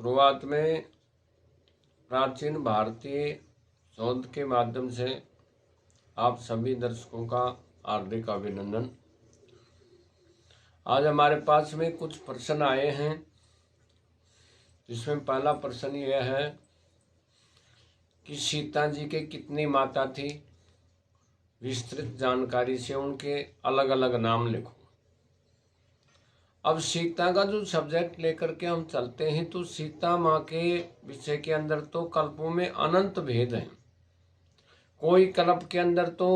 शुरुआत में प्राचीन भारतीय शोध के माध्यम से आप सभी दर्शकों का हार्दिक अभिनंदन। आज हमारे पास में कुछ प्रश्न आए हैं, जिसमें पहला प्रश्न यह है कि सीता जी के कितनी माता थी, विस्तृत जानकारी से उनके अलग अलग नाम लिखो। अब सीता का जो सब्जेक्ट लेकर के हम चलते हैं तो सीता माँ के विषय के अंदर तो कल्पों में अनंत भेद हैं। कोई कल्प के अंदर तो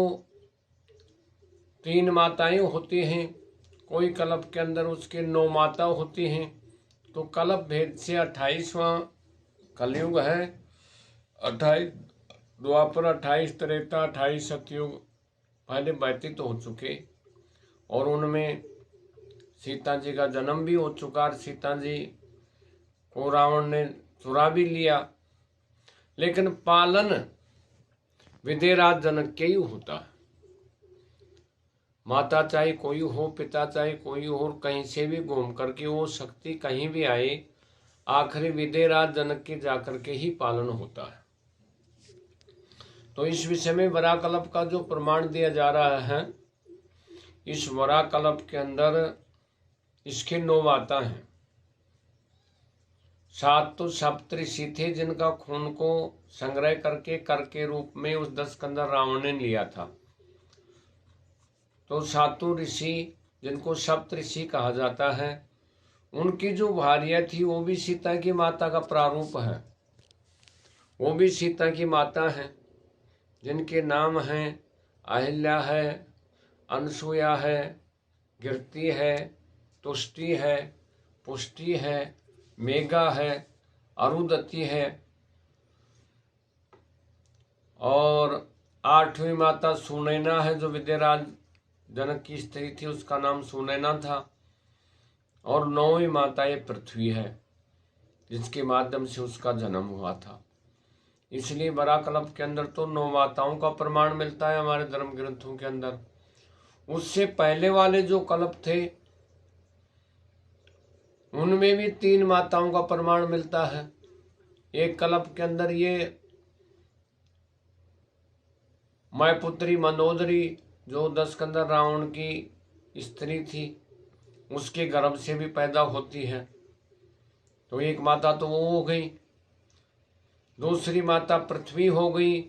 3 माताएं होती हैं, कोई कल्प के अंदर उसके 9 माता होती हैं। तो कल्प भेद से 28वां कलयुग है, 28 द्वापर, 28 त्रेता, 28 सतयुग पहले व्यतीत हो चुके, और उनमें सीता जी का जन्म भी हो चुका। सीता जी को रावण ने चुरा भी लिया, लेकिन पालन विदेराज जनक के ही होता है। माता चाहे कोई हो, पिता चाहे कोई हो, और कहीं से भी घूम करके वो शक्ति कहीं भी आए, आखिरी विदेराज जनक के जाकर के ही पालन होता है। तो इस विषय में वराकल्प का जो प्रमाण दिया जा रहा है, इस वराकल्प के अंदर इसके 9 माता हैं। 7 तो सप्तऋषि थे, जिनका खून को संग्रह करके कर के रूप में उस 10 कंदर रावण ने लिया था। तो 7 ऋषि, जिनको सप्तऋषि कहा जाता है, उनकी जो भार्या थी वो भी सीता की माता का प्रारूप है। वो भी सीता की माता हैं, जिनके नाम हैं अहिल्या है, अनसुया है, कीर्ति है, तुष्टि है, पुष्टि है, मेघा है, अरुंधति है, और 8वीं माता सुनैना है, जो विद्याराज जनक की स्त्री थी, उसका नाम सुनैना था। और 9वीं माता ये पृथ्वी है, जिसके माध्यम से उसका जन्म हुआ था। इसलिए वराकल्प के अंदर तो 9 माताओं का प्रमाण मिलता है हमारे धर्म ग्रंथों के अंदर। उससे पहले वाले जो कल्प थे उनमें भी 3 माताओं का प्रमाण मिलता है। एक कल्प के अंदर ये मैपुत्री मंदोदरी, जो 10 कंदर रावण की स्त्री थी, उसके गर्भ से भी पैदा होती है। तो एक माता तो वो हो गई। दूसरी माता पृथ्वी हो गई,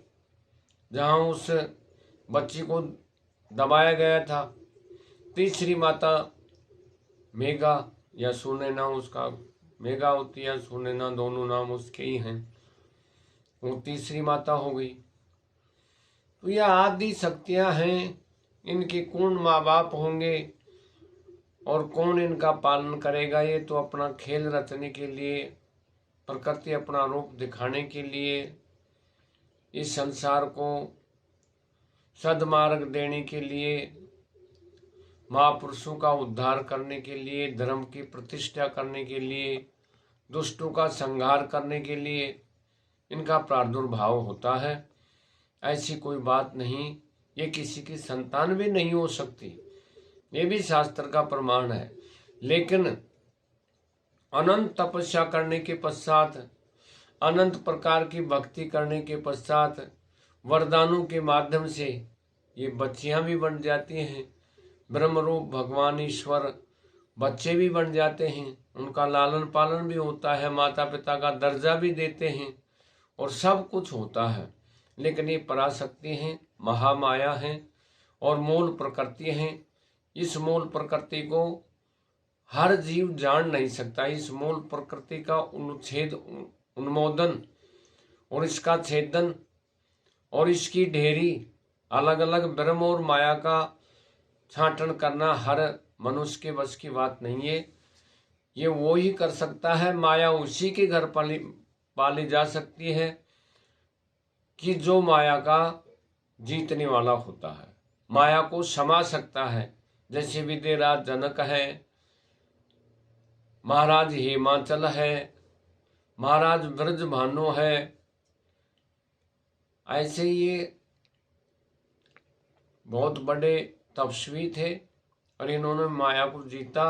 जहाँ उस बच्ची को दबाया गया था। तीसरी माता मेघा या सुनैना, उसका मेघा होती है, सुनैना, दोनों नाम उसके ही हैं। वो तीसरी माता हो गई। तो यह आदि शक्तियां हैं। इनके कौन माँ बाप होंगे और कौन इनका पालन करेगा, ये तो अपना खेल रचने के लिए, प्रकृति अपना रूप दिखाने के लिए, इस संसार को सद्मार्ग देने के लिए, महापुरुषों का उद्धार करने के लिए, धर्म की प्रतिष्ठा करने के लिए, दुष्टों का संहार करने के लिए इनका प्रादुर्भाव होता है। ऐसी कोई बात नहीं, ये किसी की संतान भी नहीं हो सकती, ये भी शास्त्र का प्रमाण है। लेकिन अनंत तपस्या करने के पश्चात, अनंत प्रकार की भक्ति करने के पश्चात, वरदानों के माध्यम से ये बच्चियां भी बन जाती हैं। ब्रह्मरूप भगवान ईश्वर बच्चे भी बन जाते हैं, उनका लालन पालन भी होता है, माता पिता का दर्जा भी देते हैं, और सब कुछ होता है। लेकिन ये पराशक्ति हैं, महामाया हैं, और मूल प्रकृति हैं। इस मूल प्रकृति को हर जीव जान नहीं सकता। इस मूल प्रकृति का उन्छेद, उन्मोदन और इसका छेदन और इसकी ढेरी अलग अलग ब्रह्म और माया का छांटन करना हर मनुष्य के बस की बात नहीं है। ये वो ही कर सकता है। माया उसी के घर पाली जा सकती है कि जो माया का जीतने वाला होता है, माया को समा सकता है। जैसे विदेराज जनक है, महाराज हिमाचल है, महाराज ब्रजभानु है, ऐसे ये बहुत बड़े तपस्वी थे, और इन्होंने माया को जीता,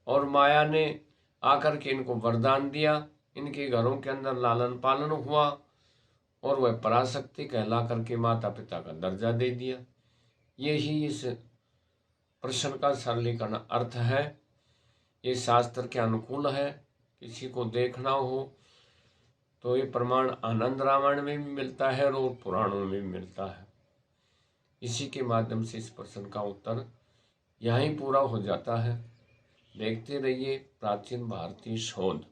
और माया ने आकर के इनको वरदान दिया इनके घरों के अंदर लालन पालन हुआ और वह पराशक्ति कहला करके माता पिता का दर्जा दे दिया। यही इस प्रश्न का सरलीकरण अर्थ है। ये शास्त्र के अनुकूल है। किसी को देखना हो तो ये प्रमाण आनंद रामायण में भी मिलता है और पुराणों में भी मिलता है। इसी के माध्यम से इस प्रश्न का उत्तर यहीं पूरा हो जाता है। देखते रहिए प्राचीन भारतीय शोध।